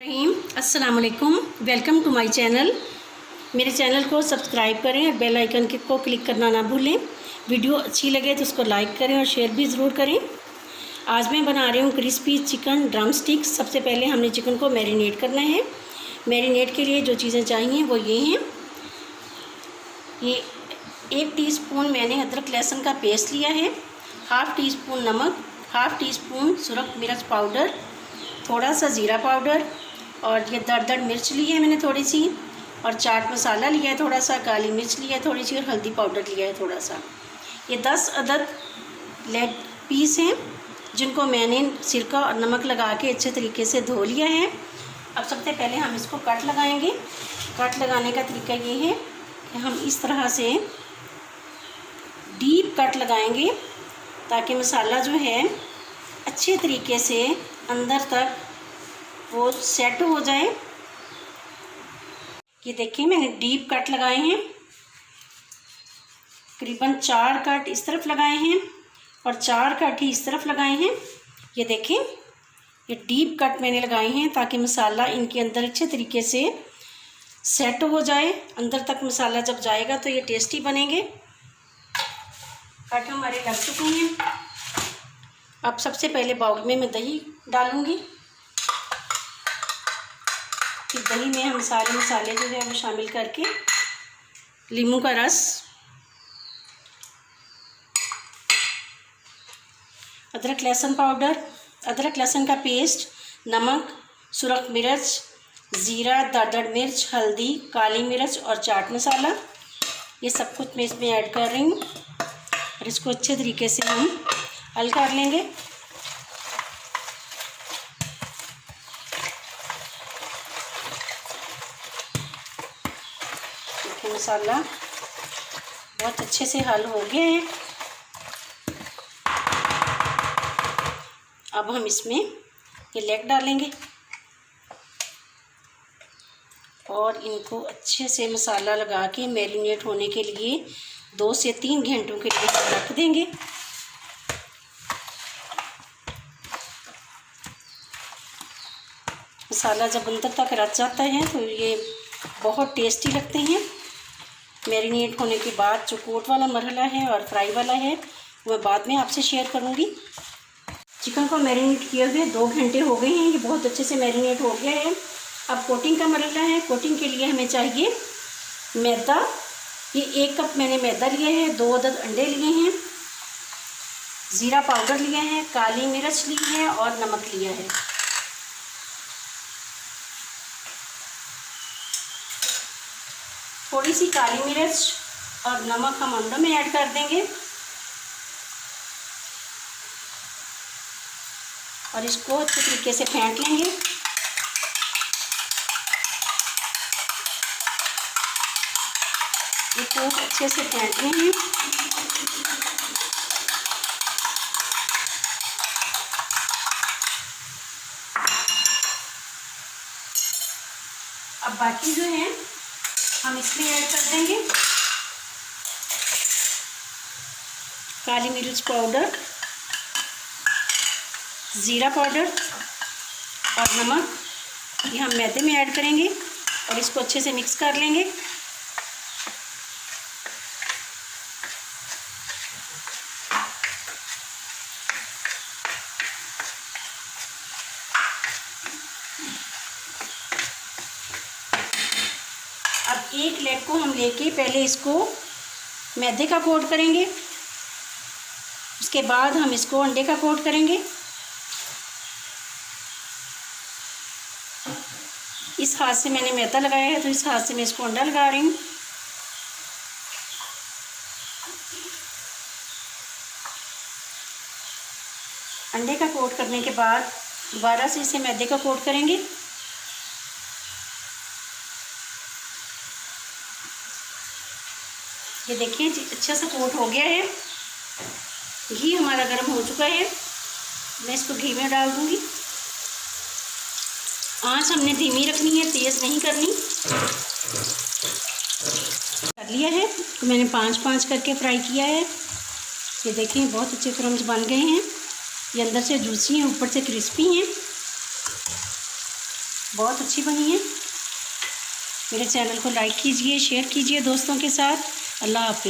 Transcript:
रहीम अस्सलाम वालेकुम। Welcome to my channel. मेरे चैनल को सब्सक्राइब करें और बेल आइकन को क्लिक करना ना भूलें। वीडियो अच्छी लगे तो उसको लाइक करें और शेयर भी ज़रूर करें। आज मैं बना रही हूँ क्रिस्पी चिकन ड्रम स्टिक्स। सबसे पहले हमने चिकन को मैरिनेट करना है। मैरिनेट के लिए जो चीज़ें चाहिए वो ये हैं। ये 1 टीस्पून मैंने अदरक लहसुन का पेस्ट लिया है, हाफ़ टी स्पून नमक, हाफ़ टी स्पून सुरख मिर्च पाउडर, थोड़ा सा ज़ीरा पाउडर, और ये दरदर मिर्च ली है मैंने थोड़ी सी, और चाट मसाला लिया है थोड़ा सा, काली मिर्च लिया है थोड़ी सी, और हल्दी पाउडर लिया है थोड़ा सा। ये 10 अदद लेग पीस हैं जिनको मैंने सिरका और नमक लगा के अच्छे तरीके से धो लिया है। अब सबसे पहले हम इसको कट लगाएंगे। कट लगाने का तरीका ये है कि हम इस तरह से डीप कट लगाएंगे ताकि मसाला जो है अच्छे तरीके से अंदर तक वो सेट हो जाए। ये देखिए मैंने डीप कट लगाए हैं, करीबन 4 कट इस तरफ लगाए हैं और 4 कट ही इस तरफ लगाए हैं। ये देखें, ये डीप कट मैंने लगाए हैं ताकि मसाला इनके अंदर अच्छे तरीके से सेट हो जाए। अंदर तक मसाला जब जाएगा तो ये टेस्टी बनेंगे। कट हमारे लग चुके हैं। अब सबसे पहले बाउल में मैं दही डालूंगी। फिर दही में हम सारे मसाले जो है वो शामिल करके, नींबू का रस, अदरक लहसुन पाउडर, अदरक लहसुन का पेस्ट, नमक, सुरख मिर्च, ज़ीरा, दरदर मिर्च, हल्दी, काली मिर्च और चाट मसाला, ये सब कुछ मैं इसमें ऐड कर रही हूँ और इसको अच्छे तरीके से हम हल कर लेंगे। देखिए मसाला बहुत अच्छे से हल हो गया है। अब हम इसमें ये लेग डालेंगे और इनको अच्छे से मसाला लगा के मैरिनेट होने के लिए 2 से 3 घंटों के लिए रख देंगे। मसाला जब अंदर तक रच जाता है तो ये बहुत टेस्टी लगते हैं। मैरिनेट होने के बाद जो कोट वाला मरहला है और फ्राई वाला है वह बाद में आपसे शेयर करूँगी। चिकन को मैरिनेट किए हुए 2 घंटे हो गए हैं। ये बहुत अच्छे से मैरिनेट हो गया है। अब कोटिंग का मरहला है। कोटिंग के लिए हमें चाहिए मैदा। ये 1 कप मैंने मैदा लिया है, 2 अदद अंडे लिए हैं, ज़ीरा पाउडर लिया है, काली मिर्च ली है और नमक लिया है। थोड़ी सी काली मिर्च और नमक हम अंडों में ऐड कर देंगे और इसको अच्छे तरीके से फेंट लेंगे। इसको अच्छे से फेंटने हैं। अब बाकी जो है हम इसमें ऐड कर देंगे काली मिर्च पाउडर, ज़ीरा पाउडर और नमक। ये हम मैदे में ऐड करेंगे और इसको अच्छे से मिक्स कर लेंगे। अब एक लेग को हम लेके पहले इसको मैदे का कोट करेंगे, उसके बाद हम इसको अंडे का कोट करेंगे। इस हाथ से मैंने मैदा लगाया है तो इस हाथ से मैं इसको अंडा लगा रही हूँ। अंडे का कोट करने के बाद दोबारा से इसे मैदे का कोट करेंगे। ये देखिए अच्छा सा कोट हो गया है। घी हमारा गर्म हो चुका है। मैं इसको घी में डाल दूँगी। आँच हमने धीमी रखनी है, तेज़ नहीं करनी। कर लिया है तो मैंने 5-5 करके फ्राई किया है। ये देखिए बहुत अच्छे क्रम्स बन गए हैं। ये अंदर से जूसी हैं, ऊपर से क्रिस्पी हैं। बहुत अच्छी बनी है। मेरे चैनल को लाइक कीजिए, शेयर कीजिए दोस्तों के साथ। अल्लाह हाफिज़।